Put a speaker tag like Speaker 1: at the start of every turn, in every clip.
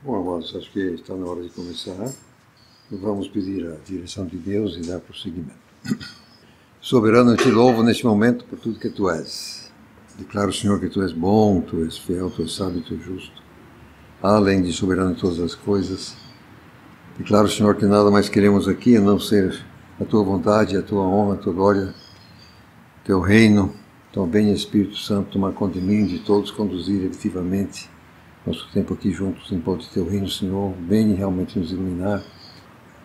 Speaker 1: Bom, irmãos, acho que está na hora de começar. Vamos pedir a direção de Deus e dar prosseguimento. Soberano, eu te louvo neste momento por tudo que tu és. Declaro, Senhor, que tu és bom, tu és fiel, tu és sábio, tu és justo. Além de soberano em todas as coisas. Declaro, Senhor, que nada mais queremos aqui a não ser a tua vontade, a tua honra, a tua glória, teu reino. Então, venha, Espírito Santo, tomar conta de mim, de todos, conduzir efetivamente nosso tempo aqui juntos em prol de teu reino, Senhor. Venha realmente nos iluminar,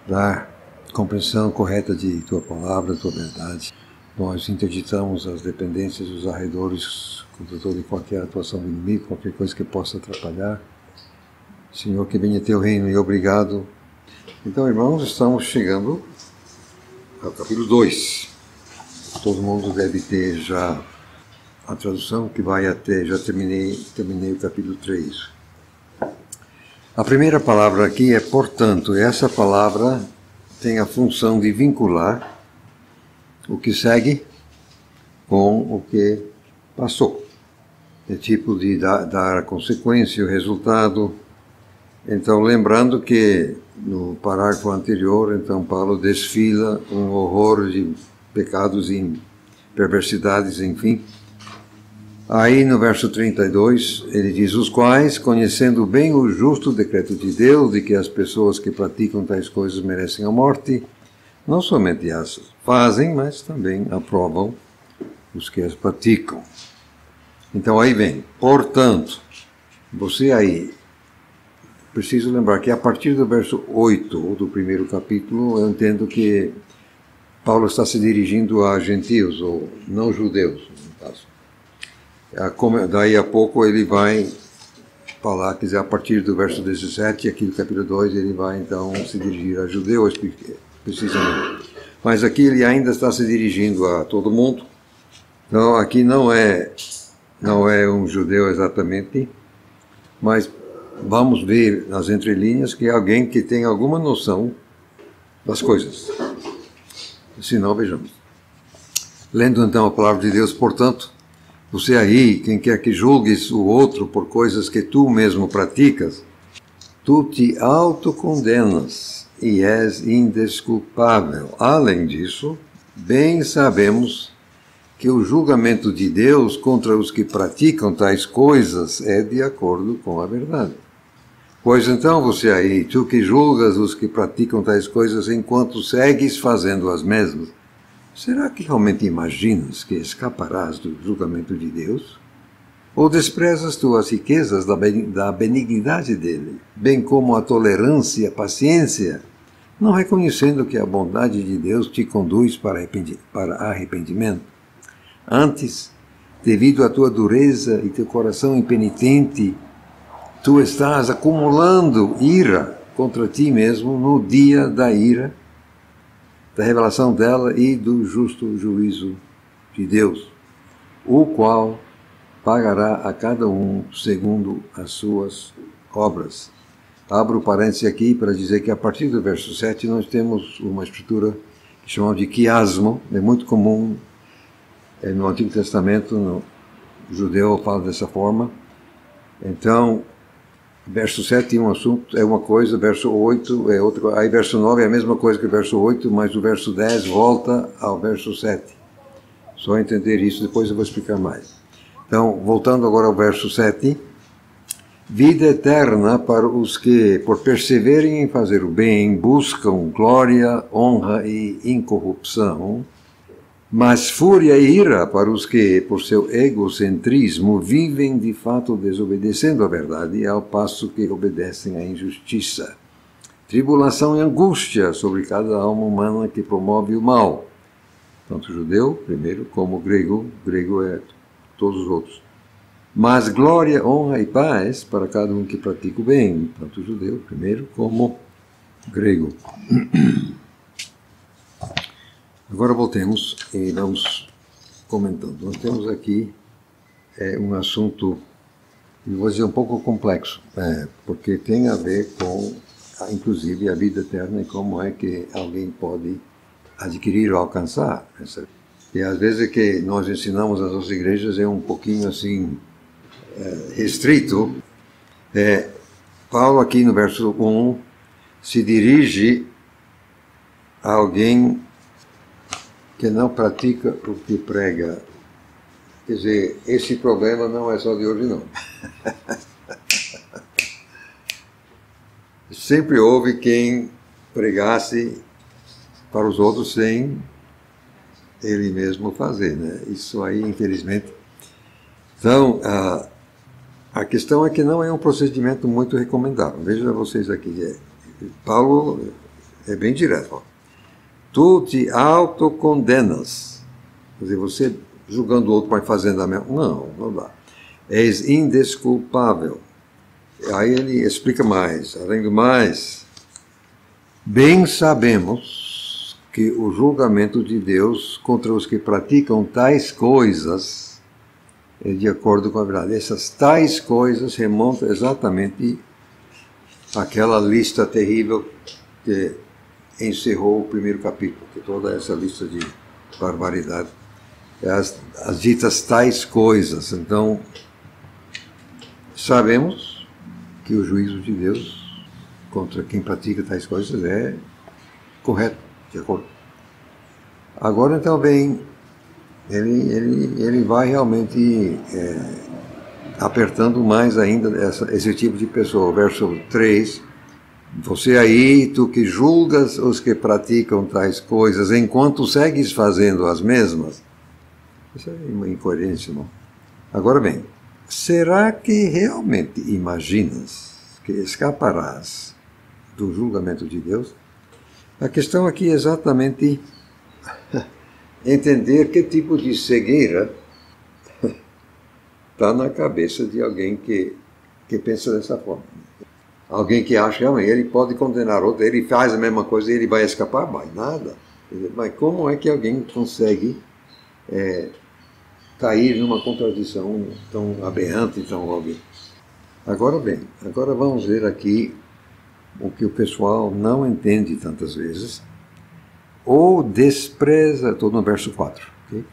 Speaker 1: dar compreensão correta de tua palavra, tua verdade. Nós interditamos as dependências, os arredores contra toda e qualquer atuação do inimigo, qualquer coisa que possa atrapalhar. Senhor, que venha teu reino e obrigado. Então, irmãos, estamos chegando ao capítulo 2. Todo mundo deve ter já a tradução que vai até, já terminei o capítulo 3. A primeira palavra aqui é portanto, e essa palavra tem a função de vincular o que segue com o que passou. É tipo de dar a consequência, o resultado. Então, lembrando que no parágrafo anterior, então Paulo desfila um horror de pecados e perversidades, enfim. Aí no verso 32, ele diz, os quais, conhecendo bem o justo decreto de Deus, de que as pessoas que praticam tais coisas merecem a morte, não somente as fazem, mas também aprovam os que as praticam. Então aí vem, portanto, você aí, preciso lembrar que a partir do verso 8 do primeiro capítulo, eu entendo que Paulo está se dirigindo a gentios, ou não judeus, no caso. Daí a pouco ele vai falar, quer dizer, a partir do verso 17, aqui do capítulo 2, ele vai então se dirigir a judeus, precisamente. Mas aqui ele ainda está se dirigindo a todo mundo. Então aqui não é um judeu exatamente, mas vamos ver nas entrelinhas que é alguém que tem alguma noção das coisas. Se não, vejamos. Lendo então a palavra de Deus, portanto, você aí, quem quer que julgues o outro por coisas que tu mesmo praticas, tu te autocondenas e és indesculpável. Além disso, bem sabemos que o julgamento de Deus contra os que praticam tais coisas é de acordo com a verdade. Pois então você aí, tu que julgas os que praticam tais coisas enquanto segues fazendo as mesmas, será que realmente imaginas que escaparás do julgamento de Deus? Ou desprezas tu as riquezas da benignidade dele, bem como a tolerância e a paciência, não reconhecendo que a bondade de Deus te conduz para arrependimento? Antes, devido à tua dureza e teu coração impenitente, tu estás acumulando ira contra ti mesmo no dia da ira, da revelação dela e do justo juízo de Deus, o qual pagará a cada um segundo as suas obras. Abro parênteses aqui para dizer que a partir do verso 7 nós temos uma estrutura que chamamos de quiasmo, é muito comum no Antigo Testamento, no judeu fala dessa forma. Então, verso 7 é um assunto, é uma coisa, verso 8 é outra coisa, aí verso 9 é a mesma coisa que o verso 8, mas o verso 10 volta ao verso 7. Só entender isso, depois eu vou explicar mais. Então, voltando agora ao verso 7, vida eterna para os que, por perseverem em fazer o bem, buscam glória, honra e incorrupção, mas fúria e ira para os que, por seu egocentrismo, vivem de fato desobedecendo a verdade, ao passo que obedecem à injustiça. Tribulação e angústia sobre cada alma humana que promove o mal, tanto judeu, primeiro, como grego é todos os outros. Mas glória, honra e paz para cada um que pratica o bem, tanto judeu, primeiro, como grego. Agora voltemos e vamos comentando. Nós temos aqui um assunto, eu vou dizer, um pouco complexo, porque tem a ver com, inclusive, a vida eterna e como é que alguém pode adquirir ou alcançar. E às vezes que nós ensinamos nas nossas igrejas é um pouquinho assim restrito, Paulo aqui no verso 1 se dirige a alguém que não pratica o que prega. Quer dizer, esse problema não é só de hoje, não. Sempre houve quem pregasse para os outros sem ele mesmo fazer, né? Isso aí, infelizmente. Então, a questão é que não é um procedimento muito recomendável. Veja vocês aqui. Paulo é bem direto. Ó. Tu te autocondenas. Quer dizer, você julgando o outro, mas fazendo a mesma... Não dá. És indesculpável. Aí ele explica mais. Além do mais, bem sabemos que o julgamento de Deus contra os que praticam tais coisas é de acordo com a verdade. Essas tais coisas remontam exatamente àquela lista terrível que encerrou o primeiro capítulo, que toda essa lista de barbaridade, as ditas tais coisas. Então, sabemos que o juízo de Deus contra quem pratica tais coisas é correto, de acordo. Agora, então, bem, ele vai realmente apertando mais ainda esse tipo de pessoa. Verso 3, você aí, tu que julgas os que praticam tais coisas, enquanto segues fazendo as mesmas. Isso é uma incoerência, não? Agora bem, será que realmente imaginas que escaparás do julgamento de Deus? A questão aqui é exatamente entender que tipo de cegueira está na cabeça de alguém que pensa dessa forma. Alguém que acha que ele pode condenar outro, ele faz a mesma coisa e ele vai escapar? Mas nada. Mas como é que alguém consegue cair numa contradição tão aberrante, tão óbvia? Agora bem, agora vamos ver aqui o que o pessoal não entende tantas vezes, ou despreza, estou no verso 4, okay?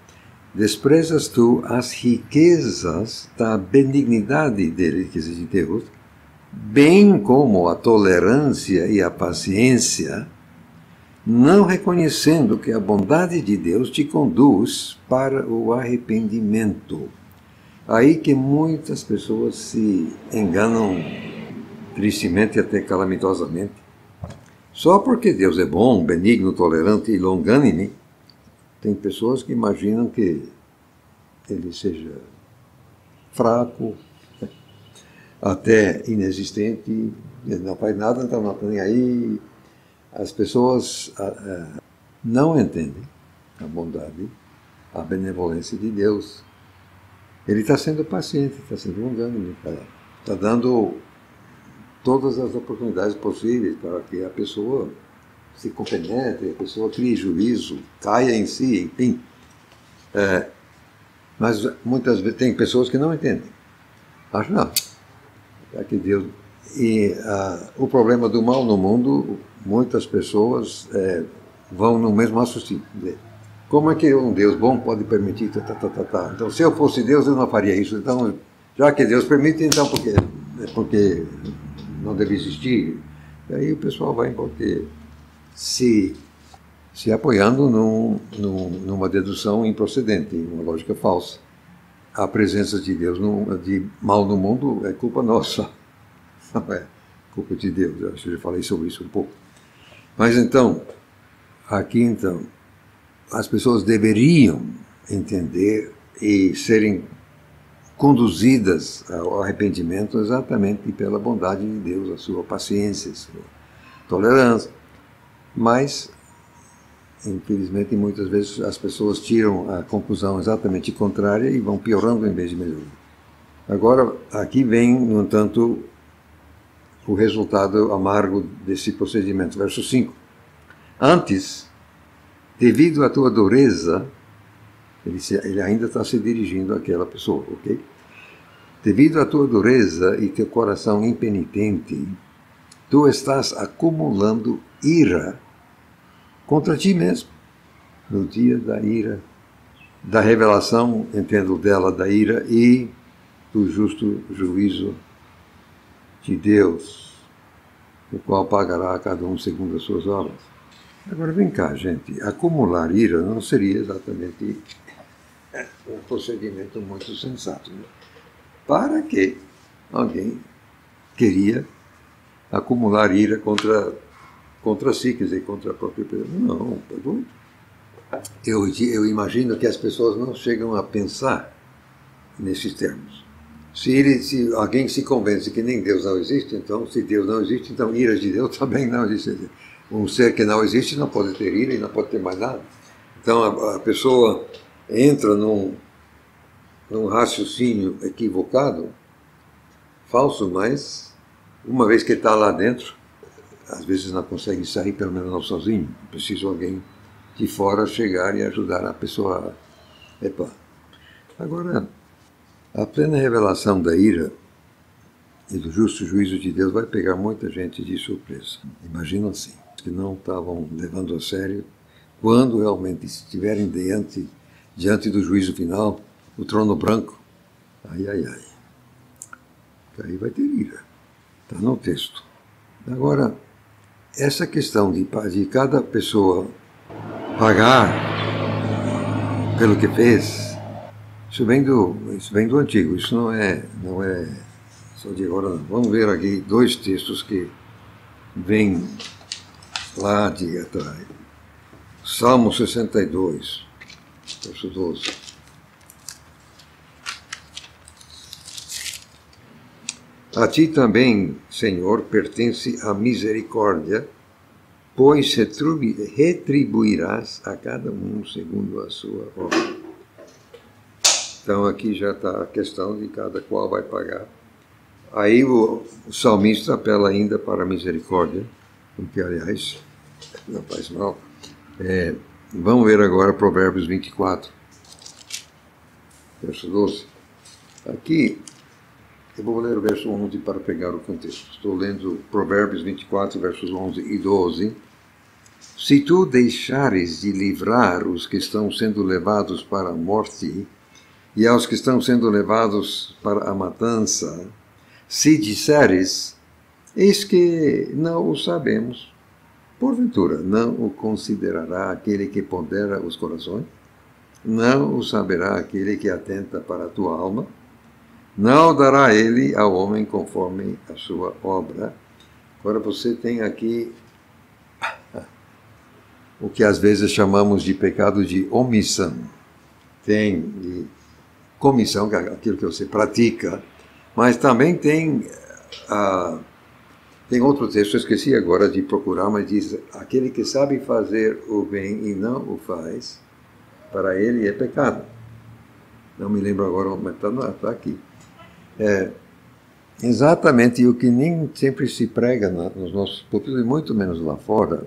Speaker 1: Desprezas tu as riquezas da benignidade dele, quer dizer, de Deus, bem como a tolerância e a paciência, não reconhecendo que a bondade de Deus te conduz para o arrependimento. Aí que muitas pessoas se enganam tristemente, até calamitosamente. Só porque Deus é bom, benigno, tolerante e longânime, tem pessoas que imaginam que ele seja fraco, até inexistente, não faz nada, então não está nem aí. As pessoas não entendem a bondade, a benevolência de Deus. Ele está sendo paciente, está sendo longânime, está dando todas as oportunidades possíveis para que a pessoa se compenetre, a pessoa crie juízo, caia em si, enfim. Mas muitas vezes tem pessoas que não entendem. Acham, não, é que Deus... E o problema do mal no mundo, muitas pessoas vão no mesmo raciocínio. Como é que um Deus bom pode permitir? Então, se eu fosse Deus, eu não faria isso. Então, já que Deus permite, então porque não deve existir. E aí o pessoal vai porque se apoiando numa dedução improcedente, uma lógica falsa. A presença de Deus, de mal no mundo, é culpa nossa. Não é culpa de Deus. Eu acho que já falei sobre isso um pouco. Mas então, aqui então, as pessoas deveriam entender e serem conduzidas ao arrependimento exatamente pela bondade de Deus, a sua paciência, a sua tolerância. Mas, infelizmente, muitas vezes as pessoas tiram a conclusão exatamente contrária e vão piorando em vez de melhorando. Agora, aqui vem, no entanto, o resultado amargo desse procedimento. Verso 5. Antes, devido à tua dureza, ele ainda está se dirigindo àquela pessoa, ok? Devido à tua dureza e teu coração impenitente, tu estás acumulando ira contra ti mesmo, no dia da ira, da revelação, entendo dela, da ira e do justo juízo de Deus. o qual pagará a cada um segundo as suas obras. Agora vem cá, gente, acumular ira não seria exatamente um procedimento muito sensato. Né? Para que alguém queria acumular ira contra si, quer dizer, contra a própria pessoa? Não, eu imagino que as pessoas não chegam a pensar nesses termos. Se alguém se convence que nem Deus não existe, então, se Deus não existe, então ira de Deus também não existe. Um ser que não existe não pode ter ira e não pode ter mais nada. Então a pessoa entra num raciocínio equivocado, falso, mas uma vez que está lá dentro, às vezes não consegue sair, pelo menos não sozinho. Precisa alguém de fora chegar e ajudar a pessoa. Epa. Agora, a plena revelação da ira e do justo juízo de Deus vai pegar muita gente de surpresa. Imagino assim, que não estavam levando a sério quando realmente estiverem diante do juízo final, o trono branco. Ai, ai, ai. Aí vai ter ira. Está no texto. Agora, essa questão de cada pessoa pagar pelo que fez, isso vem do antigo, isso não é só de agora não. Vamos ver aqui dois textos que vêm lá de atrás. Salmo 62, verso 12. A ti também, Senhor, pertence a misericórdia, pois retribuirás a cada um segundo a sua obra. Então aqui já está a questão de cada qual vai pagar. Aí o salmista apela ainda para a misericórdia, o que, aliás, não faz mal. Vamos ver agora Provérbios 24, verso 12. Aqui, eu vou ler o verso 11 para pegar o contexto. Estou lendo Provérbios 24, versos 11 e 12. Se tu deixares de livrar os que estão sendo levados para a morte e aos que estão sendo levados para a matança, se disseres, eis que não o sabemos, porventura não o considerará aquele que pondera os corações? Não o saberá aquele que atenta para a tua alma? Não dará ele ao homem conforme a sua obra. Agora você tem aqui o que às vezes chamamos de pecado de omissão. Tem de comissão, que é aquilo que você pratica, mas também tem outro texto, eu esqueci agora de procurar, mas diz, aquele que sabe fazer o bem e não o faz, para ele é pecado. Não me lembro agora, mas está aqui. Exatamente o que nem sempre se prega nos nossos púlpitos, e muito menos lá fora,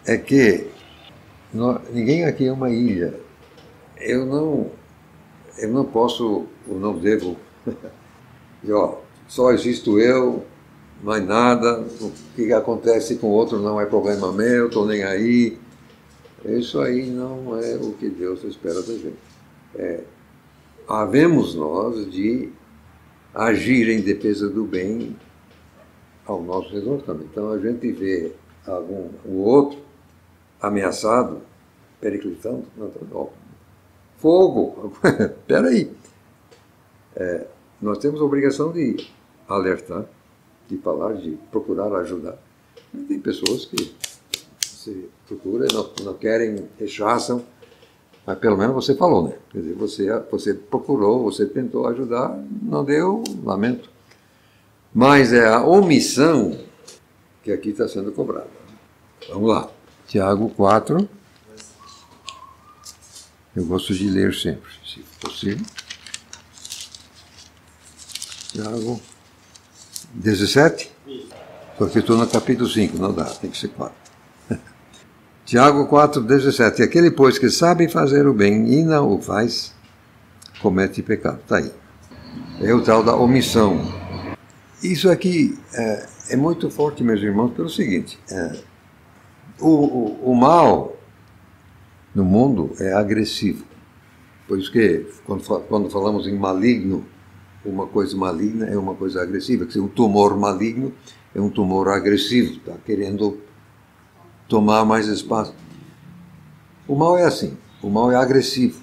Speaker 1: é que ninguém aqui é uma ilha. Eu não posso, ou não devo, só existo eu, mais nada, o que acontece com o outro não é problema meu, estou nem aí. Isso aí não é o que Deus espera da gente. Havemos nós de agir em defesa do bem ao nosso redor também. Então a gente vê o outro ameaçado, periclitando, fogo, espera aí. Nós temos a obrigação de alertar, de falar, de procurar ajudar. Mas tem pessoas que se procura, não querem, rechaçam, mas pelo menos você falou, né? Quer dizer, você procurou, você tentou ajudar, não deu, lamento. Mas é a omissão que aqui está sendo cobrada. Vamos lá. Tiago 4. Eu gosto de ler sempre, se possível. Tiago 17? Porque estou no capítulo 5, não dá, tem que ser 4. Tiago 4, 17. Aquele, pois, que sabe fazer o bem e não o faz, comete pecado. Está aí. É o tal da omissão. Isso aqui é muito forte, meus irmãos, pelo seguinte. O mal no mundo é agressivo. Por isso que, quando falamos em maligno, uma coisa maligna é uma coisa agressiva. Um tumor maligno é um tumor agressivo, está querendo tomar mais espaço. O mal é assim, o mal é agressivo,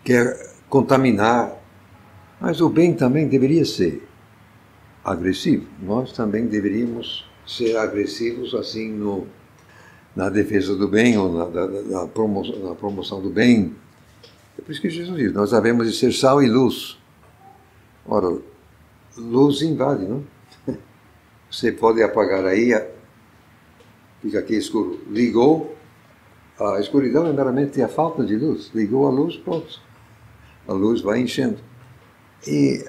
Speaker 1: quer contaminar, mas o bem também deveria ser agressivo. Nós também deveríamos ser agressivos assim na defesa do bem ou na promoção do bem. É por isso que Jesus diz, nós havemos de ser sal e luz. Ora, luz invade, não? Você pode apagar aí, fica aqui escuro. Ligou, a escuridão é meramente a falta de luz. Ligou a luz, pronto. A luz vai enchendo. E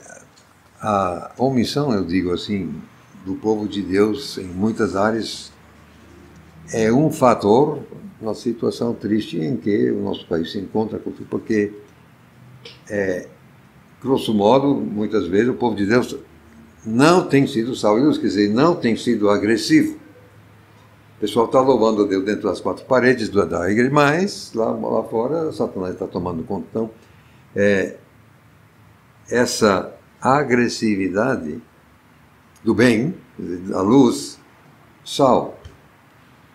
Speaker 1: a omissão, eu digo assim, do povo de Deus em muitas áreas é um fator na situação triste em que o nosso país se encontra, porque, grosso modo, muitas vezes o povo de Deus não tem sido sal e luz, quer dizer, não tem sido agressivo. O pessoal está louvando a Deus dentro das quatro paredes da igreja, mas lá fora Satanás está tomando conta. Então, essa agressividade do bem, a luz, sal.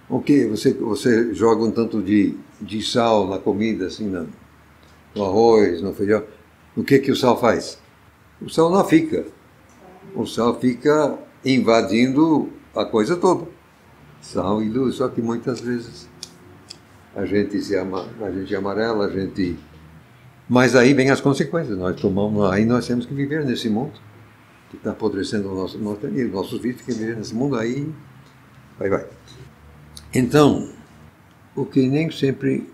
Speaker 1: O que? Você joga um tanto de sal na comida, assim, no arroz, no feijão. O que o sal faz? O sal não fica. O sal fica invadindo a coisa toda. Sal e luz, só que muitas vezes a gente amarela, Mas aí vem as consequências. Aí nós temos que viver nesse mundo que está apodrecendo nossos filhos que viver nesse mundo, aí vai. Então, o que nem sempre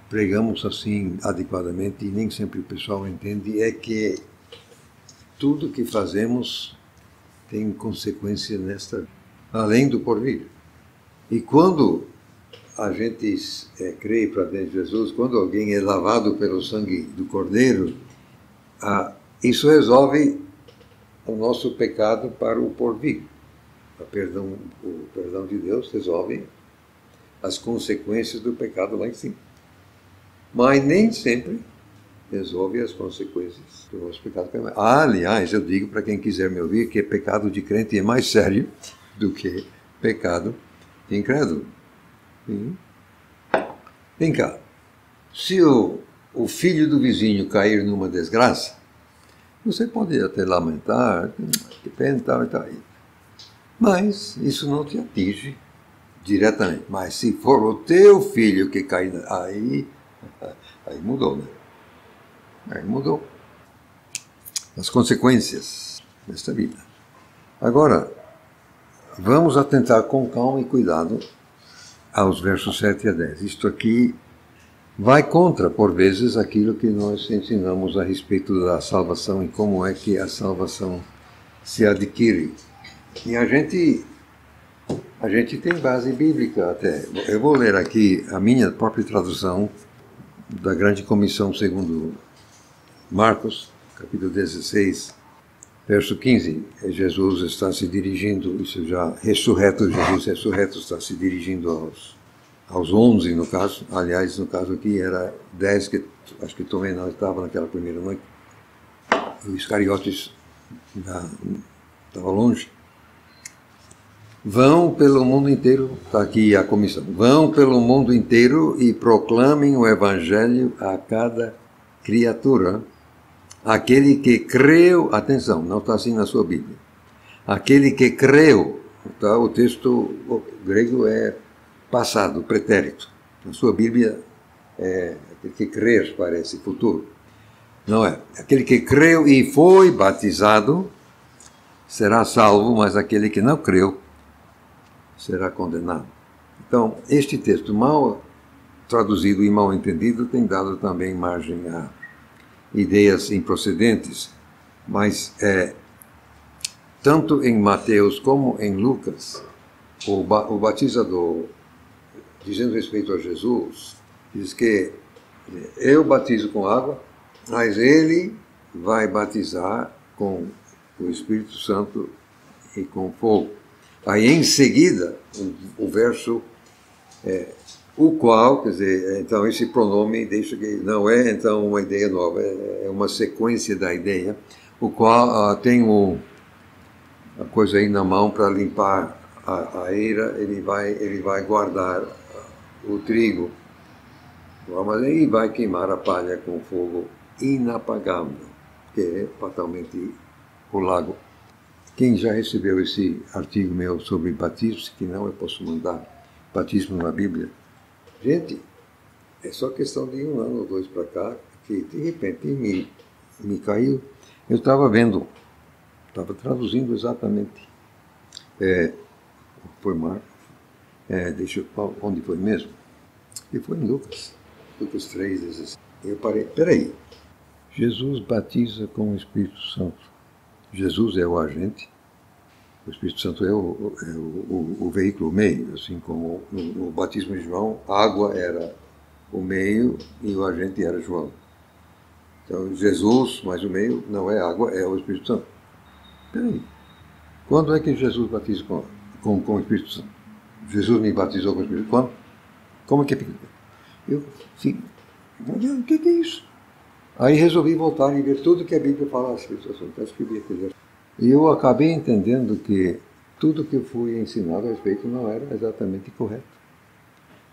Speaker 1: pregamos assim adequadamente e nem sempre o pessoal entende é que tudo que fazemos tem consequência além do porvir. E quando a gente crê para dentro de Jesus, quando alguém é lavado pelo sangue do Cordeiro, isso resolve o nosso pecado para o porvir. O perdão de Deus resolve as consequências do pecado lá em cima. Mas nem sempre resolve as consequências do nosso pecado. Aliás, eu digo para quem quiser me ouvir que pecado de crente é mais sério do que pecado de incrédulo. Vem cá, se o filho do vizinho cair numa desgraça, você pode até lamentar, que pena, tal e tal. Mas isso não te atinge diretamente. Mas se for o teu filho que cai, aí mudou, né? Aí mudou. As consequências desta vida. Agora, vamos atentar com calma e cuidado aos versos 7 a 10. Isto aqui vai contra, por vezes, aquilo que nós ensinamos a respeito da salvação e como é que a salvação se adquire. E a gente tem base bíblica até. Eu vou ler aqui a minha própria tradução da Grande Comissão segundo Marcos, capítulo 16, verso 15. Jesus está se dirigindo, isso já ressurreto, Jesus ressurreto está se dirigindo aos 11, no caso. Aliás, no caso aqui era 10, que acho que Tomé não estava naquela primeira noite. O Iscariotes estava longe. Vão pelo mundo inteiro, está aqui a comissão, vão pelo mundo inteiro e proclamem o Evangelho a cada criatura. Aquele que creu, atenção, não está assim na sua Bíblia, aquele que creu, tá? O texto grego é passado, pretérito. Na sua Bíblia é aquele que crer, parece futuro. Não é. Aquele que creu e foi batizado será salvo, mas aquele que não creu será condenado. Então, este texto mal traduzido e mal entendido tem dado também margem a ideias improcedentes, mas tanto em Mateus como em Lucas, o batizador, dizendo respeito a Jesus, diz que eu batizo com água, mas ele vai batizar com o Espírito Santo e com fogo. Aí em seguida, o verso, o qual, quer dizer, então esse pronome deixa que não é então uma ideia nova, é uma sequência da ideia, o qual tem a coisa aí na mão para limpar a eira, ele vai guardar o trigo e vai queimar a palha com fogo inapagável, que é fatalmente o lago. Quem já recebeu esse artigo meu sobre batismo, se que não, eu posso mandar batismo na Bíblia. Gente, é só questão de 1 ano ou 2 para cá, que de repente me caiu. Eu estava vendo, estava traduzindo exatamente. Foi Marcos, onde foi mesmo? E foi em Lucas 3, 16. Eu parei, peraí, Jesus batiza com o Espírito Santo. Jesus é o agente, o Espírito Santo é o veículo, o meio, assim como no batismo de João, a água era o meio e o agente era João. Então, Jesus, mais o meio, não é água, é o Espírito Santo. Peraí, quando é que Jesus batiza com o Espírito Santo? Jesus me batizou com o Espírito Santo? Como é que é? Eu, sim, o que é isso? Aí resolvi voltar e ver tudo que a Bíblia fala a respeito do assunto. Escrevi aquele. E eu acabei entendendo que tudo que eu fui ensinado a respeito não era exatamente correto.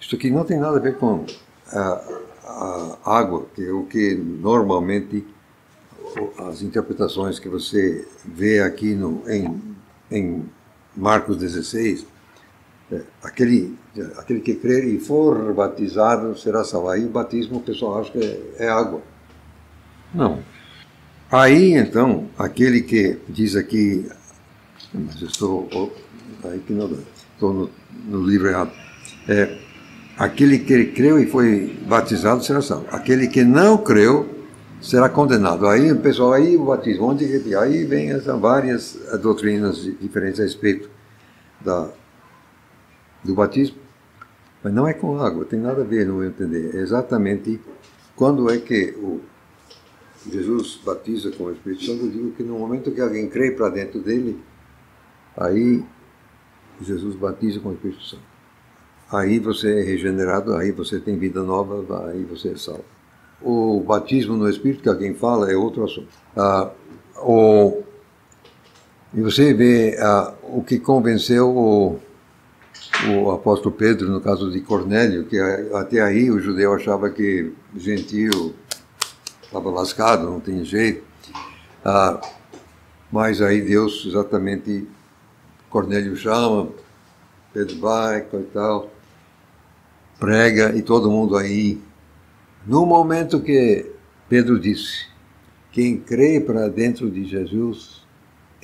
Speaker 1: Isso aqui não tem nada a ver com a água, que é o que normalmente as interpretações que você vê aqui em Marcos 16, aquele que crer e for batizado será salvo. Aí o batismo o pessoal acha que é água. Não. Aí então, aquele que diz aqui, mas eu estou aí que não dá, estou no livro errado. Aquele que creu e foi batizado será salvo. Aquele que não creu será condenado. Aí o pessoal, aí o batismo, aí vem essas várias doutrinas diferentes a respeito do batismo. Mas não é com água, tem nada a ver, não vou entender. É exatamente quando é que Jesus batiza com o Espírito Santo. Eu digo que no momento que alguém crê para dentro dele, aí Jesus batiza com o Espírito Santo. Aí você é regenerado, aí você tem vida nova, aí você é salvo. O batismo no Espírito que alguém fala é outro assunto. E você vê o que convenceu o apóstolo Pedro, no caso de Cornélio, que até aí o judeu achava que gentio estava lascado, não tinha jeito. Mas aí Deus exatamente, Cornélio chama, Pedro vai, e tal, prega, e todo mundo aí. No momento que Pedro disse, quem crê para dentro de Jesus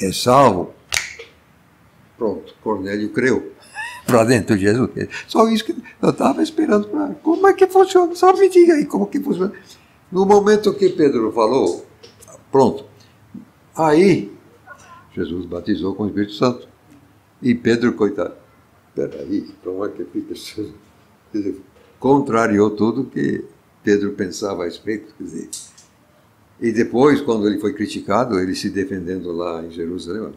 Speaker 1: é salvo, pronto, Cornélio creu para dentro de Jesus. Só isso que eu estava esperando para... Como é que funciona? Só me diga aí como que funciona. No momento que Pedro falou, pronto, aí Jesus batizou com o Espírito Santo. E Pedro, coitado, peraí, como é que fica isso? Quer dizer, contrariou tudo que Pedro pensava a respeito, quer dizer. E depois, quando ele foi criticado, ele se defendendo lá em Jerusalém,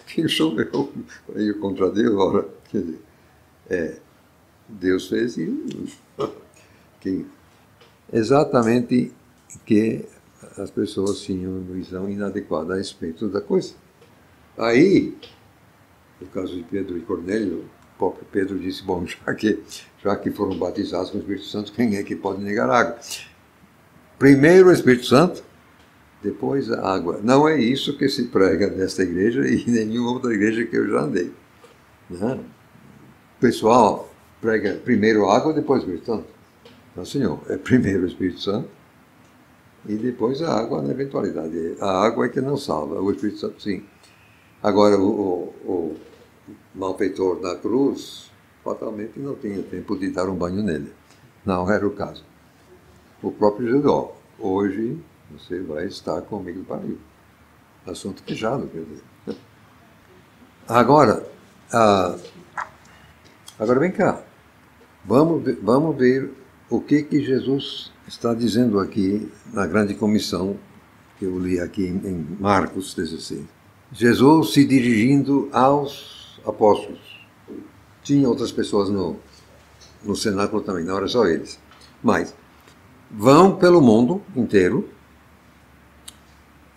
Speaker 1: quem sou eu contra Deus? Ora, quer dizer, Deus fez isso. Exatamente que as pessoas tinham visão inadequada a respeito da coisa. Aí, no caso de Pedro e Cornélio, o próprio Pedro disse, bom, já que foram batizados com o Espírito Santo, quem é que pode negar água? Primeiro o Espírito Santo, depois a água. Não é isso que se prega nesta igreja e em nenhuma outra igreja que eu já andei. Não. O pessoal prega primeiro a água, depois o Espírito Santo. Não, senhor, é primeiro o Espírito Santo e depois a água na eventualidade. A água é que não salva, o Espírito Santo sim. Agora, o malfeitor da cruz, fatalmente não tinha tempo de dar um banho nele. Não era o caso. O próprio Jesus, hoje você vai estar comigo para ir. Assunto fechado, quer dizer. Agora vem cá. Vamos ver o que Jesus está dizendo aqui na grande comissão que eu li aqui em Marcos 16. Jesus se dirigindo aos apóstolos. Tinha outras pessoas no cenáculo também, não era só eles. Mas vão pelo mundo inteiro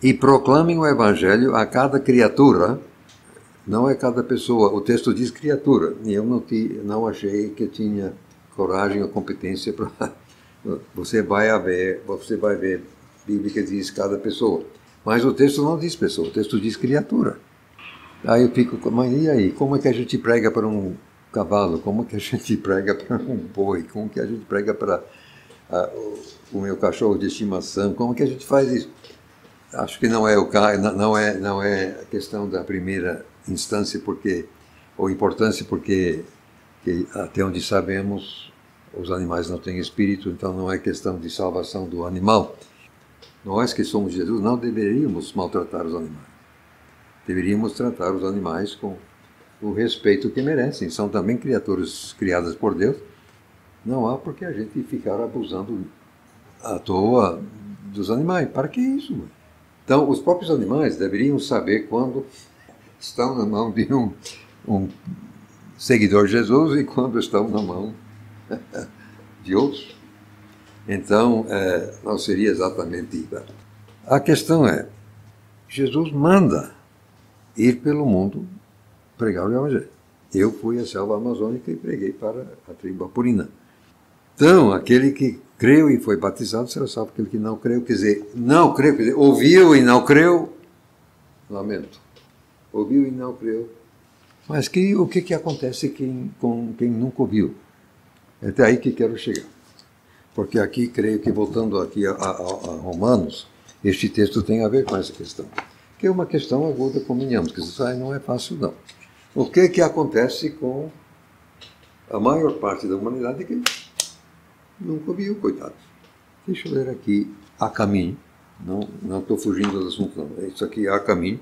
Speaker 1: e proclamem o evangelho a cada criatura. Não é cada pessoa. O texto diz criatura. E eu não achei que tinha coragem ou competência para... Você vai ver, Bíblia que diz cada pessoa. Mas o texto não diz pessoa, o texto diz criatura. Aí eu fico, mas e aí? Como é que a gente prega para um cavalo? Como é que a gente prega para um boi? Como que a gente prega para o meu cachorro de estimação? Como que a gente faz isso? Acho que não é a questão da primeira instância, ou importância, porque até onde sabemos os animais não têm espírito, então não é questão de salvação do animal. Nós que somos Jesus não deveríamos maltratar os animais. Deveríamos tratar os animais com o respeito que merecem. São também criaturas criadas por Deus. Não há por que a gente ficar abusando à toa dos animais. Para que isso? Então, os próprios animais deveriam saber quando estão na mão de um seguidor de Jesus e quando estão na mão de outros. Então, não seria exatamente isso. A questão é, Jesus manda ir pelo mundo pregar o Evangelho. Eu fui à selva amazônica e preguei para a tribo apurina. Então, aquele que creu e foi batizado será salvo. Aquele que não creu, quer dizer, ouviu e não creu, lamento. Ouviu e não creu. Mas o que acontece com quem nunca ouviu? É até aí que quero chegar. Porque aqui, creio que, voltando aqui a Romanos, este texto tem a ver com essa questão. Que é uma questão aguda, convenhamos, que isso aí não é fácil, não. O que acontece com a maior parte da humanidade que nunca ouviu, coitados. Deixa eu ler aqui a caminho. Não estou fugindo do assunto, não. Isso aqui é a caminho.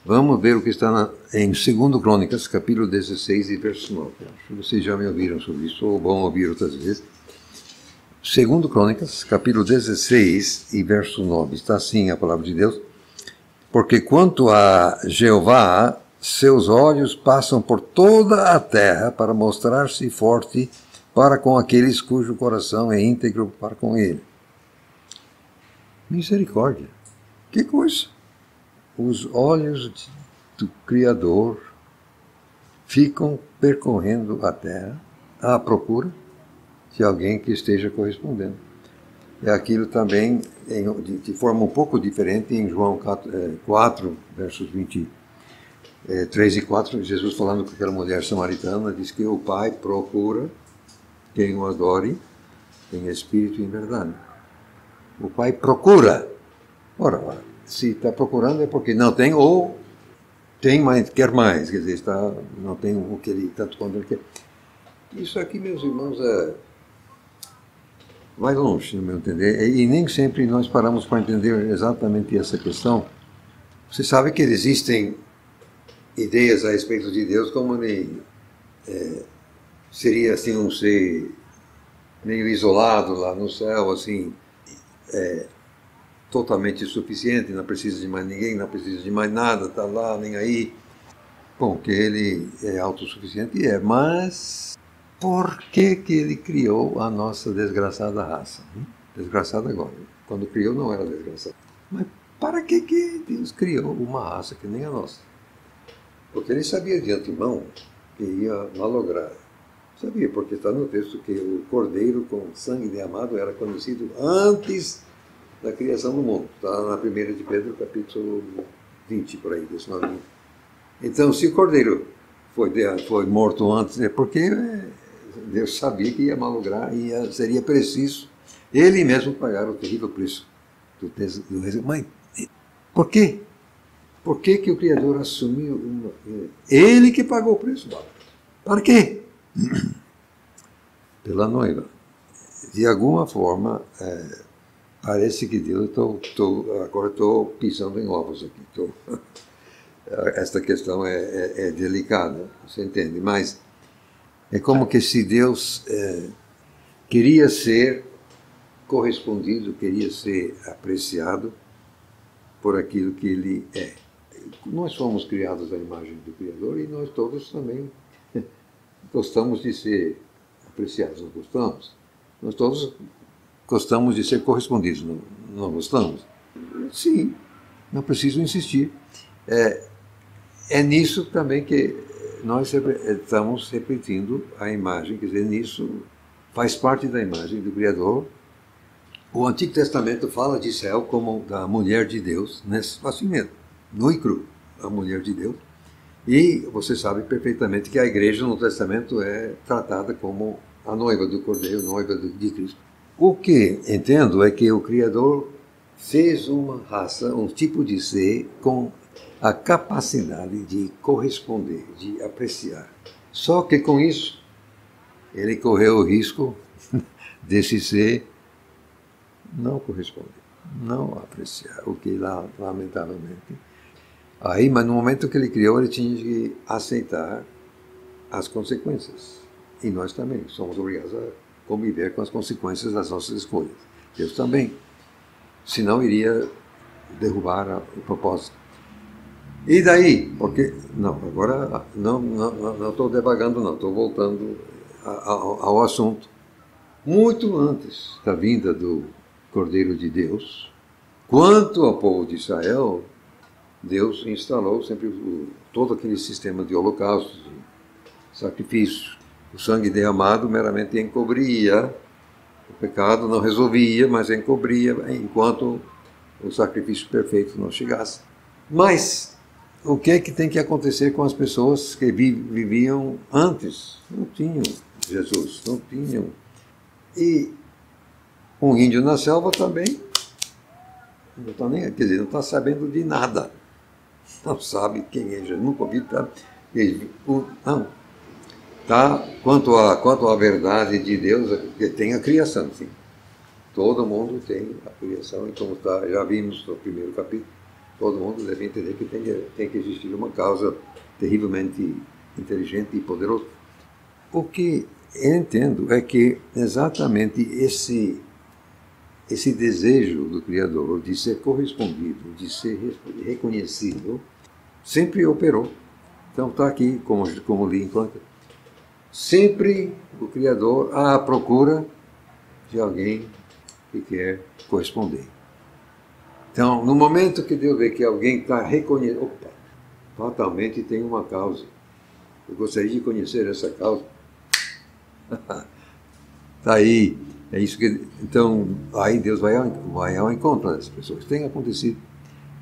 Speaker 1: Vamos ver o que está em 2 Crônicas, capítulo 16 e verso 9. Acho que vocês já me ouviram sobre isso, ou vão ouvir outras vezes. 2 Crônicas, capítulo 16 e verso 9. Está assim a palavra de Deus. Porque quanto a Jeová, seus olhos passam por toda a terra para mostrar-se forte para com aqueles cujo coração é íntegro para com ele. Misericórdia. Que coisa! Os olhos do Criador ficam percorrendo a terra à procura de alguém que esteja correspondendo. É aquilo também, de forma um pouco diferente, em João 4, versos 23 e 4, Jesus falando com aquela mulher samaritana, diz que o Pai procura quem o adore em espírito e em verdade. O Pai procura. Ora, se está procurando é porque não tem, ou tem, mas quer mais. Quer dizer, não tem o que ele, tanto quanto ele quer. Isso aqui, meus irmãos, vai longe, no meu entender. E nem sempre nós paramos para entender exatamente essa questão. Você sabe que existem ideias a respeito de Deus como ele seria assim um ser meio isolado lá no céu, assim, totalmente suficiente, não precisa de mais ninguém, não precisa de mais nada, está lá, nem aí. Bom, que ele é autossuficiente, mas por que ele criou a nossa desgraçada raça? Desgraçada agora. Quando criou não era desgraçada. Mas para que Deus criou uma raça que nem a nossa? Porque ele sabia de antemão que ia malograr. Sabia, porque está no texto que o cordeiro com sangue derramado era conhecido antes da criação do mundo. Está na 1 de Pedro, capítulo 20, por aí, 19. Então, se o cordeiro foi morto antes, é porque Deus sabia que ia malograr e seria preciso ele mesmo pagar o terrível preço do Mas por quê? Por que o Criador assumiu ele que pagou o preço? Para quê? Pela noiva. De alguma forma, parece que Deus, agora estou pisando em ovos aqui. Esta questão é delicada, você entende? Mas é como que se Deus queria ser correspondido, queria ser apreciado por aquilo que Ele é. Nós fomos criados à imagem do Criador e nós todos também gostamos de ser apreciados, não gostamos? Nós todos gostamos de ser correspondidos, não gostamos? Sim, não preciso insistir. é nisso também que nós estamos repetindo a imagem, quer dizer, nisso faz parte da imagem do Criador. O Antigo Testamento fala de Israel como da mulher de Deus, assim mesmo, nu e cru, a mulher de Deus. E você sabe perfeitamente que a igreja no Testamento é tratada como a noiva do Cordeiro, noiva de Cristo. O que entendo é que o Criador fez uma raça, um tipo de ser com a capacidade de corresponder, de apreciar. Só que com isso, ele correu o risco desse ser não corresponder, não apreciar, o que lamentavelmente. Aí, mas no momento que ele criou, ele tinha que aceitar as consequências. E nós também somos obrigados a conviver com as consequências das nossas escolhas. Deus também. Senão iria derrubar o propósito. E daí? Porque, não, agora não estou devagando, não, estou voltando ao assunto. Muito antes da vinda do Cordeiro de Deus, quanto ao povo de Israel, Deus instalou sempre todo aquele sistema de holocaustos, de sacrifícios. O sangue derramado meramente encobria o pecado, não resolvia, mas encobria enquanto o sacrifício perfeito não chegasse. Mas o que é que tem que acontecer com as pessoas que viviam antes? Não tinham Jesus, não tinham. E um índio na selva também não está nem, quer dizer, não está sabendo de nada. Não sabe quem é Jesus, nunca ouviu. Não. Tá? Quanto à verdade de Deus, tem a criação, sim. Todo mundo tem a criação, e como já vimos no primeiro capítulo, todo mundo deve entender que tem que existir uma causa terrivelmente inteligente e poderosa. O que eu entendo é que exatamente esse desejo do Criador de ser correspondido, de ser reconhecido, sempre operou. Então está aqui, como li enquanto. Sempre o Criador à procura de alguém que quer corresponder. Então, no momento que Deus vê que alguém está reconhecendo, opa, fatalmente tem uma causa. Eu gostaria de conhecer essa causa. Está aí. É isso que, então, aí Deus vai ao encontro das pessoas. Tem acontecido.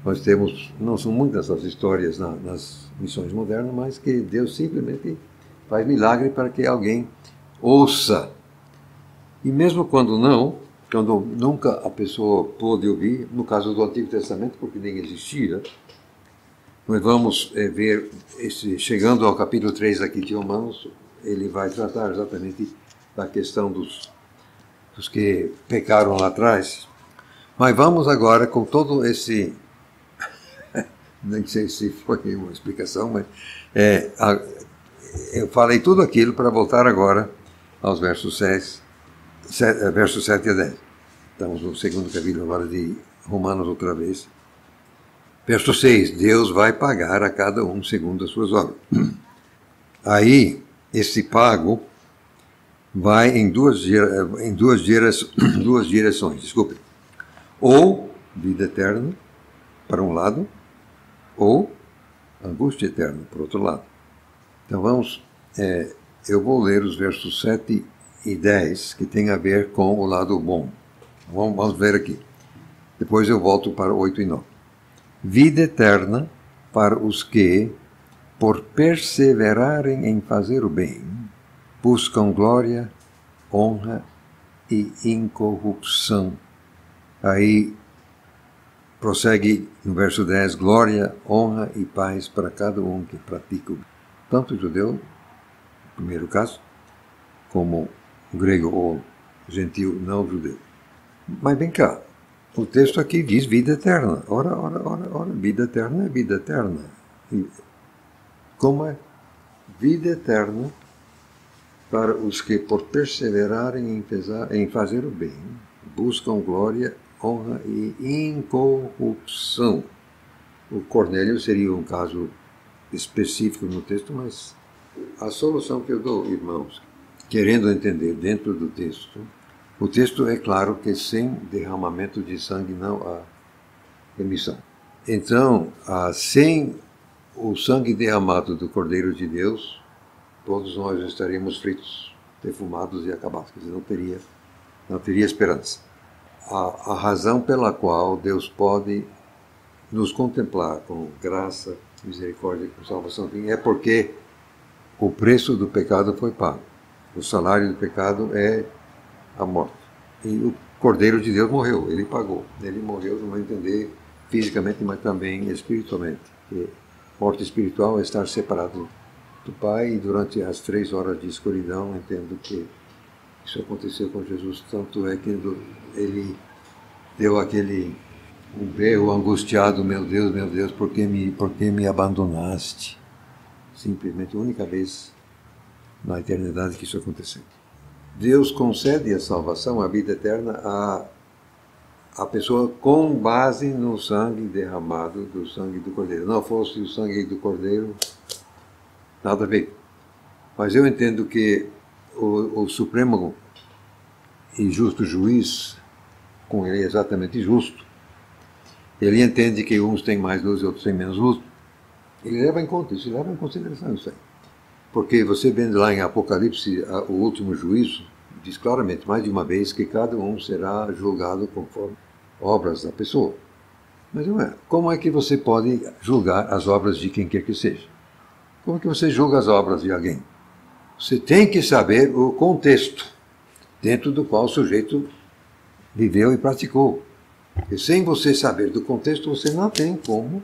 Speaker 1: Nós temos, não são muitas as histórias nas missões modernas, mas que Deus simplesmente faz milagre para que alguém ouça. E mesmo quando nunca a pessoa pôde ouvir, no caso do Antigo Testamento, porque nem existia, nós vamos ver, chegando ao capítulo 3 aqui de Romanos, ele vai tratar exatamente da questão dos que pecaram lá atrás. Mas vamos agora com todo esse... nem sei se foi uma explicação, mas eu falei tudo aquilo para voltar agora aos versos 7 a 10. Estamos no segundo capítulo agora de Romanos outra vez. Verso 6, Deus vai pagar a cada um segundo as suas obras. Aí, esse pago vai em duas direções, desculpe. Ou vida eterna, para um lado, ou angústia eterna, por outro lado. Então eu vou ler os versos 7 e 10, que tem a ver com o lado bom. Vamos ver aqui. Depois eu volto para 8 e 9. Vida eterna para os que, por perseverarem em fazer o bem, buscam glória, honra e incorrupção. Aí prossegue no verso 10, glória, honra e paz para cada um que pratica o bem. Tanto o judeu, no primeiro caso, como o grego ou gentil não judeu. Mas vem cá, o texto aqui diz vida eterna. Ora, vida eterna é vida eterna. E como é? Vida eterna para os que, por perseverarem em fazer o bem, buscam glória, honra e incorrupção. O Cornélio seria um caso específico no texto, mas a solução que eu dou, irmãos, querendo entender dentro do texto, o texto é claro que sem derramamento de sangue não há remissão. Então, sem o sangue derramado do Cordeiro de Deus, todos nós estaríamos fritos, defumados e acabados. Quer dizer, não teria esperança. A razão pela qual Deus pode nos contemplar com graça, misericórdia e com salvação é porque o preço do pecado foi pago. O salário do pecado é a morte. E o Cordeiro de Deus morreu, ele pagou. Ele morreu, não vai entender fisicamente, mas também espiritualmente. E morte espiritual é estar separado do Pai, e durante as 3 horas de escuridão, entendo que isso aconteceu com Jesus. Tanto é que ele deu aquele um berro angustiado: meu Deus, por que me abandonaste? Simplesmente a única vez na eternidade que isso aconteceu. Deus concede a salvação, a vida eterna, a pessoa com base no sangue derramado do sangue do Cordeiro. Não fosse o sangue do Cordeiro, nada a ver. Mas eu entendo que o Supremo e justo juiz, com ele é exatamente justo, ele entende que uns têm mais luz e outros têm menos luz. Ele leva em conta isso, leva em consideração isso aí. Porque você vendo lá em Apocalipse, o último juízo, diz claramente, mais de uma vez, que cada um será julgado conforme obras da pessoa. Mas não é. Como é que você pode julgar as obras de quem quer que seja? Como é que você julga as obras de alguém? Você tem que saber o contexto dentro do qual o sujeito viveu e praticou. E sem você saber do contexto, você não tem como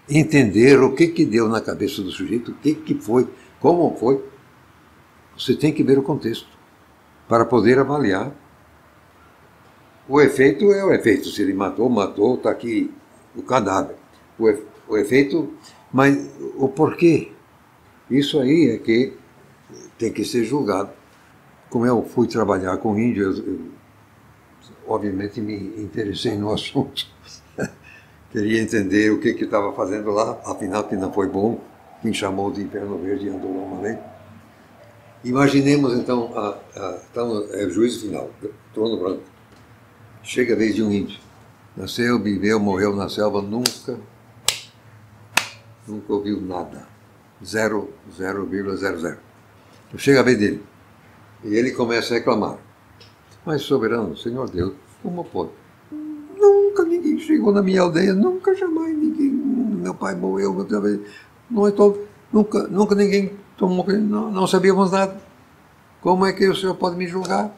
Speaker 1: entender o que deu na cabeça do sujeito, o que foi, como foi. Você tem que ver o contexto para poder avaliar. O efeito é o efeito. Se ele matou, está aqui o cadáver. O efeito, mas o porquê? Isso aí é que tem que ser julgado. Como eu fui trabalhar com índios, eu obviamente me interessei no assunto. Queria entender o que estava fazendo lá, afinal que não foi bom. Quem chamou de Inferno Verde andou lá uma lei. Imaginemos então, é o juízo final, trono branco. Chega a vez de um índio. Nasceu, viveu, morreu na selva, nunca ouviu nada. 0,00. Chega a vez dele. E ele começa a reclamar. Mas, soberano, Senhor Deus, como pode? Nunca ninguém chegou na minha aldeia, nunca jamais ninguém. Meu pai morreu, nunca ninguém tomou, não sabíamos nada. Como é que o senhor pode me julgar?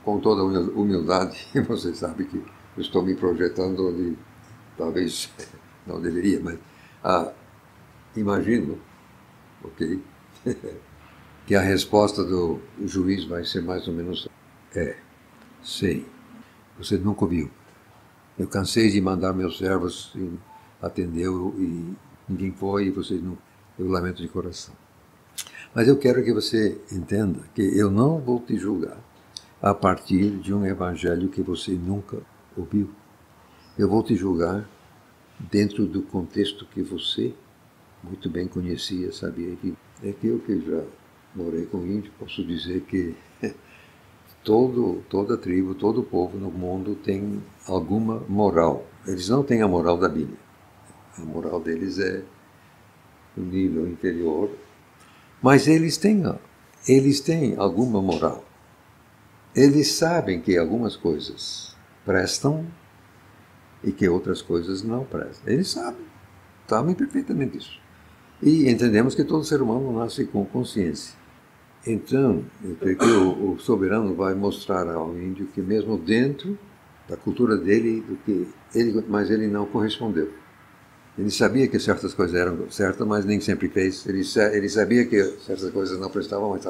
Speaker 1: Com toda humildade, você sabe que eu estou me projetando onde talvez não deveria, mas imagino, ok, que a resposta do juiz vai ser mais ou menos: sei, você nunca ouviu. Eu cansei de mandar meus servos e atendeu e ninguém foi, e vocês não. Eu lamento de coração. Mas eu quero que você entenda que eu não vou te julgar a partir de um evangelho que você nunca ouviu. Eu vou te julgar dentro do contexto que você muito bem conhecia, sabia que é que eu que já morei com índio, posso dizer que toda tribo, todo povo no mundo tem alguma moral. Eles não têm a moral da Bíblia. A moral deles é o nível inferior. Mas eles têm alguma moral. Eles sabem que algumas coisas prestam e que outras coisas não prestam. Eles sabem perfeitamente isso. E entendemos que todo ser humano nasce com consciência. Então, eu creio que o soberano vai mostrar ao índio que mesmo dentro da cultura dele, mas ele não correspondeu. Ele sabia que certas coisas eram certas, mas nem sempre fez. Ele sabia que certas coisas não prestavam, mas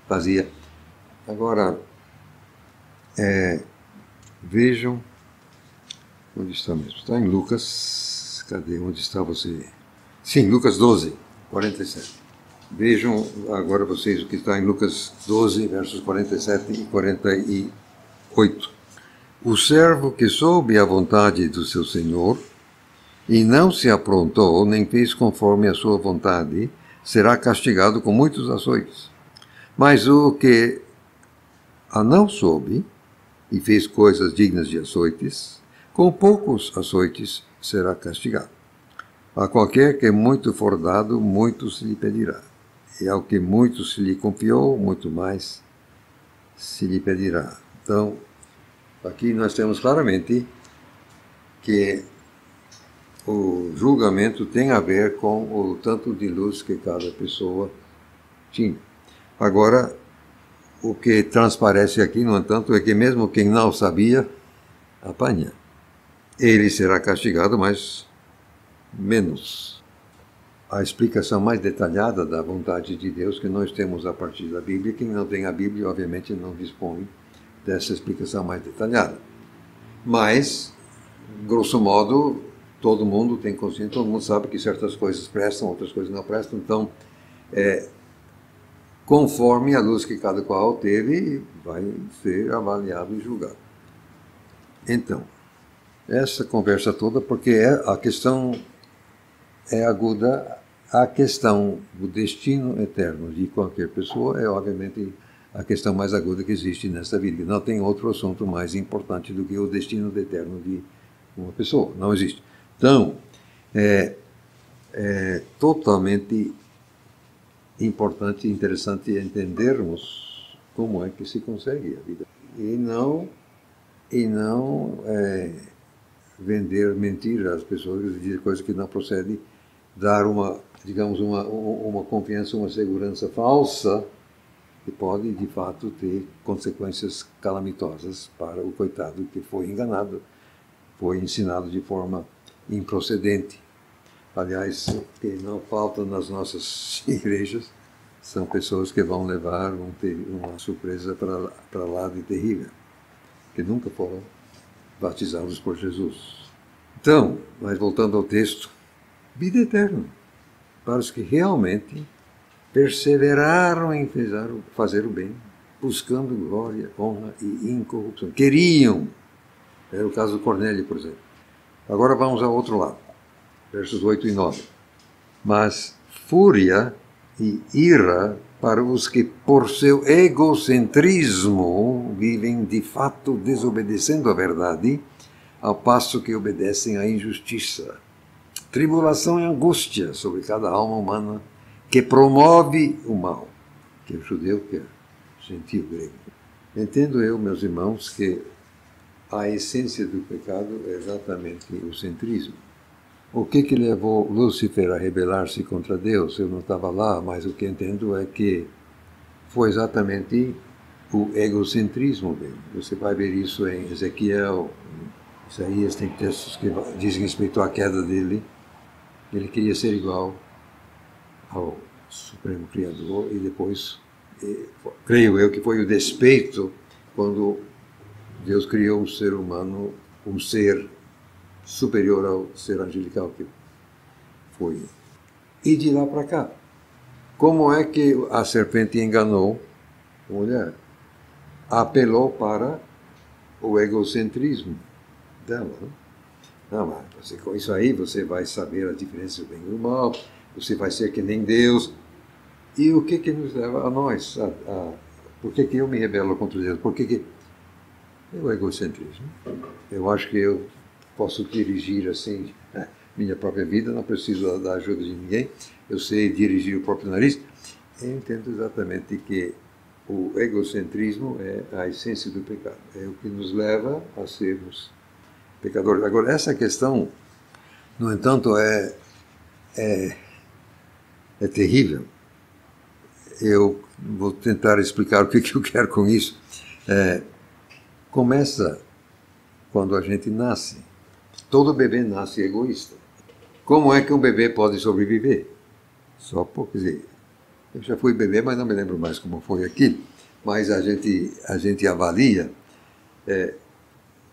Speaker 1: fazia. Agora, vejam onde está mesmo. Está em Lucas. Cadê? Onde está você? Sim, Lucas 12, 47. Vejam agora vocês o que está em Lucas 12, versos 47 e 48. O servo que soube a vontade do seu senhor e não se aprontou, nem fez conforme a sua vontade, será castigado com muitos açoites. Mas o que a não soube e fez coisas dignas de açoites, com poucos açoites será castigado. A qualquer que muito for dado, muito se lhe pedirá. E ao que muito se lhe confiou, muito mais se lhe pedirá. Então, aqui nós temos claramente que o julgamento tem a ver com o tanto de luz que cada pessoa tinha. Agora, o que transparece aqui, no entanto, é que mesmo quem não sabia, apanha. Ele será castigado, mas menos. A explicação mais detalhada da vontade de Deus que nós temos a partir da Bíblia. Quem não tem a Bíblia, obviamente, não dispõe dessa explicação mais detalhada. Mas, grosso modo, todo mundo tem consciência, todo mundo sabe que certas coisas prestam, outras coisas não prestam. Então, conforme a luz que cada qual teve, vai ser avaliado e julgado. Então, essa conversa toda, porque a questão é aguda, a questão do destino eterno de qualquer pessoa é, obviamente, a questão mais aguda que existe nesta vida. Não tem outro assunto mais importante do que o destino eterno de uma pessoa. Não existe. Então, é totalmente importante e interessante entendermos como é que se consegue a vida. E não vender mentiras às pessoas, dizer coisas que não procedem, dar uma confiança, uma segurança falsa que pode, de fato, ter consequências calamitosas para o coitado que foi enganado, foi ensinado de forma improcedente. Aliás, o que não falta nas nossas igrejas são pessoas que vão levar uma surpresa para lá de terrível, que nunca foram batizados por Jesus. Então, mas voltando ao texto, vida eterna, para os que realmente perseveraram em fazer o bem, buscando glória, honra e incorrupção. Queriam. Era o caso do Cornélio, por exemplo. Agora vamos ao outro lado, versos 8 e 9. Mas fúria e ira para os que, por seu egocentrismo, vivem de fato desobedecendo a verdade, ao passo que obedecem à injustiça. Tribulação e angústia sobre cada alma humana que promove o mal, que é o judeu, que é o gentio grego. Entendo eu, meus irmãos, que a essência do pecado é exatamente o centrismo. O que levou Lúcifer a rebelar-se contra Deus? Eu não estava lá, mas o que entendo é que foi exatamente o egocentrismo dele. Você vai ver isso em Ezequiel, em Isaías, tem textos que dizem respeito à queda dele. Ele queria ser igual ao Supremo Criador e depois, creio eu, que foi o despeito quando Deus criou o ser humano, um ser superior ao ser angelical que foi. E de lá para cá, como é que a serpente enganou a mulher? Apelou para o egocentrismo dela. Não, mas com isso aí você vai saber a diferença do bem e do mal, você vai ser que nem Deus. E o que nos leva a nós? Por que eu me rebelo contra Deus? Por que é o egocentrismo? Eu acho que eu posso dirigir assim minha própria vida, não preciso da ajuda de ninguém, eu sei dirigir o próprio nariz. Eu entendo exatamente que o egocentrismo é a essência do pecado, é o que nos leva a sermos pecadores. Agora, essa questão, no entanto, é terrível. Eu vou tentar explicar o que eu quero com isso. Começa quando a gente nasce. Todo bebê nasce egoísta. Como é que um bebê pode sobreviver? Só por dizer, eu já fui bebê, mas não me lembro mais como foi aqui. Mas a gente avalia.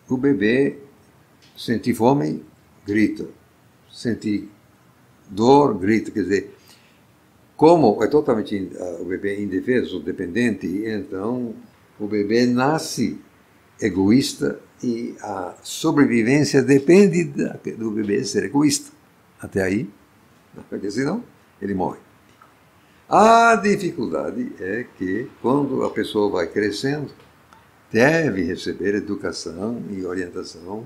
Speaker 1: O bebê sente fome, grita. Sente dor, grita. Quer dizer, como é totalmente o bebê indefeso, dependente, então o bebê nasce egoísta e a sobrevivência depende do bebê ser egoísta. Até aí, porque senão ele morre. A dificuldade é que quando a pessoa vai crescendo, deve receber educação e orientação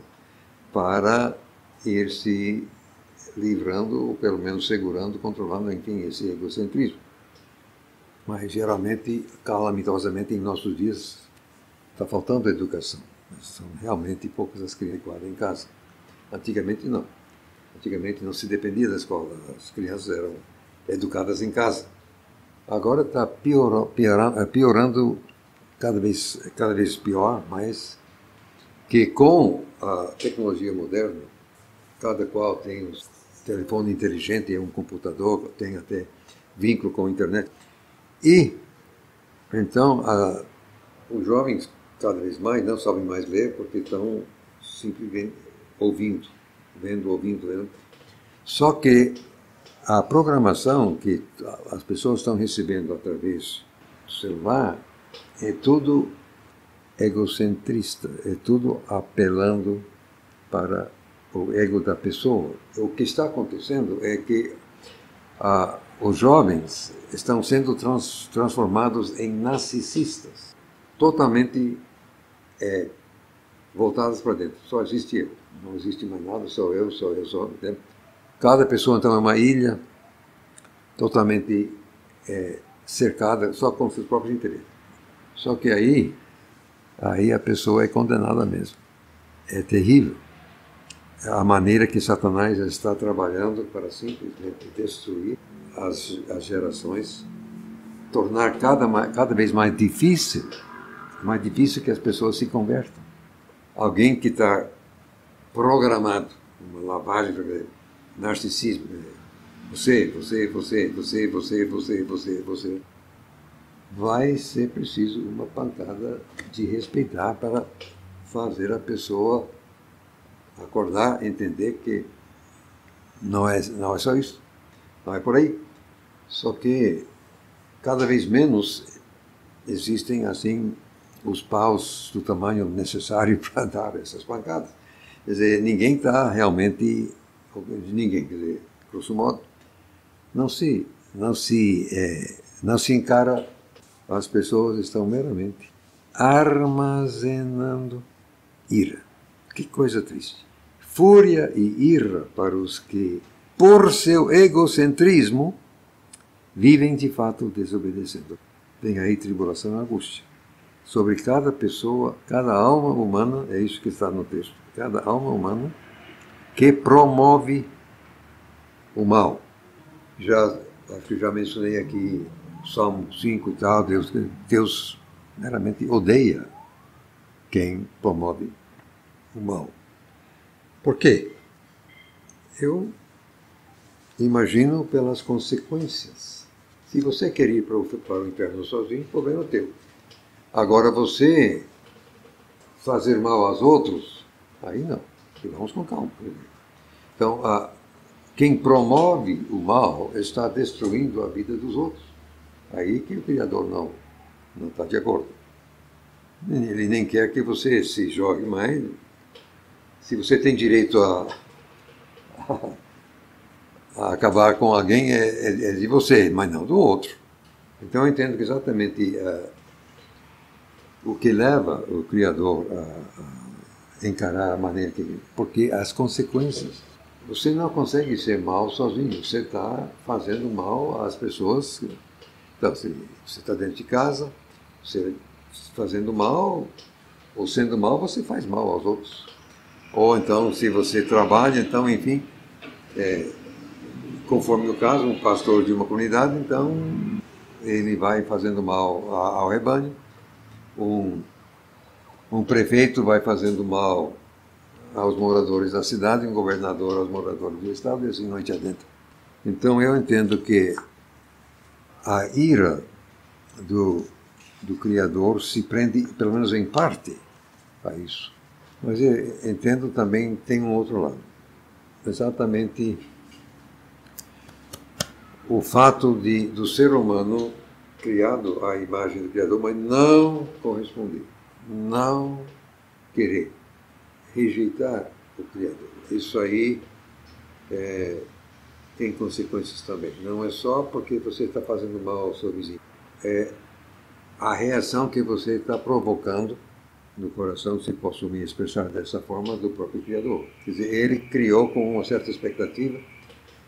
Speaker 1: para ir se livrando, ou pelo menos segurando, controlando, enfim, esse egocentrismo. Mas geralmente, calamitosamente, em nossos dias, está faltando educação. São realmente poucas as crianças que guardam em casa. Antigamente não. Antigamente não se dependia da escola, as crianças eram educadas em casa. Agora está piorando cada vez pior, mas que com a tecnologia moderna, cada qual tem um telefone inteligente, um computador, tem até vínculo com a internet. E, então, os jovens cada vez mais não sabem mais ler porque estão simplesmente ouvindo, vendo. Só que a programação que as pessoas estão recebendo através do celular é tudo egocentrista, é tudo apelando para o ego da pessoa. O que está acontecendo é que os jovens estão sendo transformados em narcisistas, totalmente voltados para dentro. Só existe eu, não existe mais nada, só eu. Cada pessoa, então, é uma ilha totalmente cercada só com seus próprios interesses. Só que aí a pessoa é condenada mesmo. É terrível a maneira que Satanás está trabalhando para simplesmente destruir as gerações, tornar cada vez mais difícil que as pessoas se convertam. Alguém que está programado, uma lavagem, narcisismo, você, vai ser preciso uma pancada de respeitar para fazer a pessoa acordar, entender que não é só isso, não é por aí. Só que cada vez menos existem assim os paus do tamanho necessário para dar essas pancadas. Quer dizer, ninguém está realmente, quer dizer, grosso modo, não se encara, as pessoas estão meramente armazenando ira. Que coisa triste. Fúria e ira para os que, por seu egocentrismo, vivem de fato desobedecendo. Vem aí tribulação e angústia. Sobre cada pessoa, cada alma humana, é isso que está no texto, cada alma humana que promove o mal. Acho que já mencionei aqui Salmo 5 e tal, Deus meramente odeia quem promove o mal. Por quê? Eu imagino pelas consequências. Se você quer ir para o inferno sozinho, o problema é teu. Agora você fazer mal aos outros, aí não. Vamos com calma. Então, quem promove o mal está destruindo a vida dos outros. Aí que o Criador não está de acordo. Ele nem quer que você se jogue mais. Se você tem direito a acabar com alguém, é de você, mas não do outro. Então eu entendo que exatamente o que leva o Criador a encarar a maneira que... Porque as consequências... Você não consegue ser mal sozinho, você está fazendo mal às pessoas. Então, se você está dentro de casa, você fazendo mal, ou sendo mal, você faz mal aos outros. Ou então, se você trabalha, então, enfim, conforme o caso, um pastor de uma comunidade, então, ele vai fazendo mal ao rebanho. Um prefeito vai fazendo mal aos moradores da cidade, um governador aos moradores do estado, e assim noite adentro. Então eu entendo que a ira do Criador se prende, pelo menos em parte, a isso. Mas eu entendo também, tem um outro lado. Exatamente o fato do ser humano criado à imagem do Criador, mas não corresponder, não querer, rejeitar o Criador. Isso aí tem consequências também. Não é só porque você está fazendo mal ao seu vizinho. É a reação que você está provocando no coração, se posso me expressar dessa forma, do próprio Criador. Quer dizer, ele criou com uma certa expectativa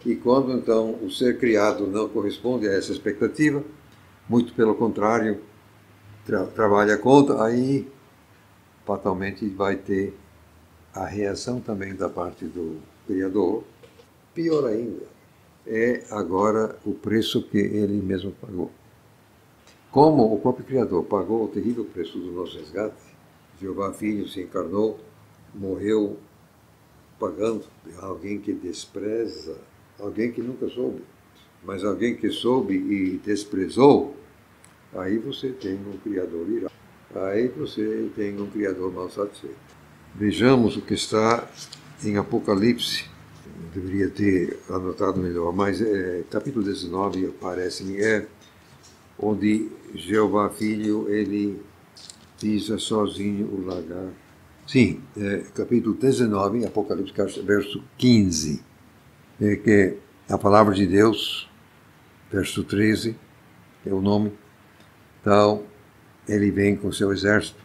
Speaker 1: E quando então o ser criado não corresponde a essa expectativa, muito pelo contrário, trabalha contra, aí fatalmente vai ter a reação também da parte do Criador. Pior ainda, é agora o preço que ele mesmo pagou. Como o próprio Criador pagou o terrível preço do nosso resgate, Jeová Filho se encarnou, morreu pagando alguém que despreza, alguém que nunca soube, mas alguém que soube e desprezou, aí você tem um Criador irado. Aí você tem um Criador mal satisfeito. Vejamos o que está em Apocalipse. Eu deveria ter anotado melhor, mas capítulo 19, parece-me, onde Jeová Filho, ele pisa sozinho o lagar. Sim, capítulo 19, Apocalipse, verso 15, que a palavra de Deus, verso 13, é o nome. Então, ele vem com seu exército.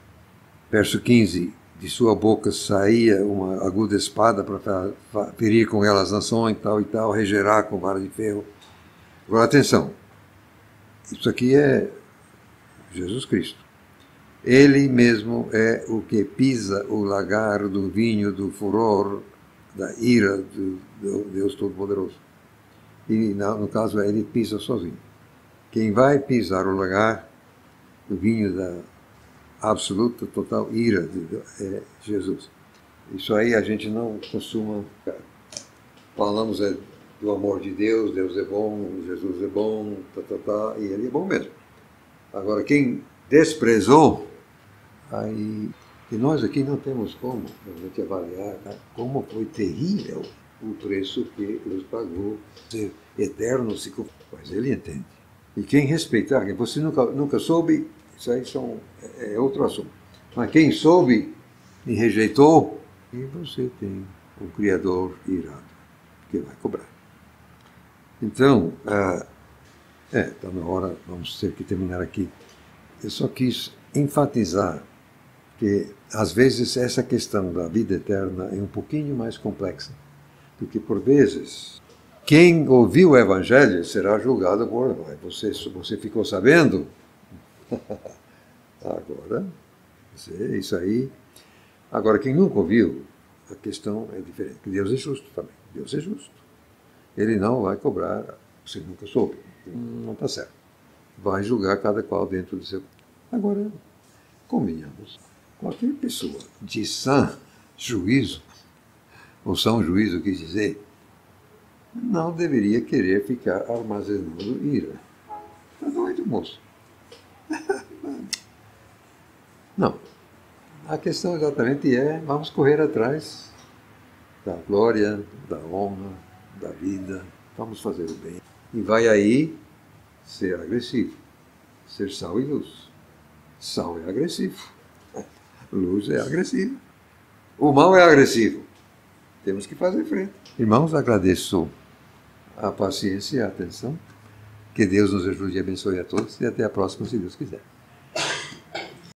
Speaker 1: Verso 15, de sua boca saía uma aguda espada para ferir com ela as nações, tal e tal, regerar com vara de ferro. Agora, atenção, isso aqui é Jesus Cristo. Ele mesmo é o que pisa o lagar do vinho, do furor, da ira do Deus Todo-Poderoso. E, no caso, ele pisa sozinho. Quem vai pisar o lagar do vinho da absoluta, total ira de Deus é Jesus. Isso aí a gente não costuma... Falamos do amor de Deus, Deus é bom, Jesus é bom, e ele é bom mesmo. Agora, quem desprezou, aí, e nós aqui não temos como a gente avaliar como foi terrível o preço que Deus pagou, ser eterno, mas ele entende. E quem respeitar, você nunca soube, isso aí é outro assunto. Mas quem soube e rejeitou, e você tem um Criador irado, que vai cobrar. Então, está na hora, vamos ter que terminar aqui. Eu só quis enfatizar que, às vezes, essa questão da vida eterna é um pouquinho mais complexa do que, por vezes, quem ouviu o Evangelho será julgado por... Você ficou sabendo? Agora, isso aí... Agora, quem nunca ouviu, a questão é diferente. Deus é justo também. Deus é justo. Ele não vai cobrar, você nunca soube. Não está certo. Vai julgar cada qual dentro do seu... Agora, convenhamos, qualquer pessoa de sã juízo, ou são juízo quis dizer, não deveria querer ficar armazenando ira. Está doido, moço. Não. A questão exatamente vamos correr atrás da glória, da honra, da vida, vamos fazer o bem. E vai aí ser agressivo, ser sal e luz. Sal é agressivo, luz é agressiva. O mal é agressivo. Temos que fazer frente. Irmãos, agradeço a paciência e a atenção. Que Deus nos ajude e abençoe a todos. E até a próxima, se Deus quiser.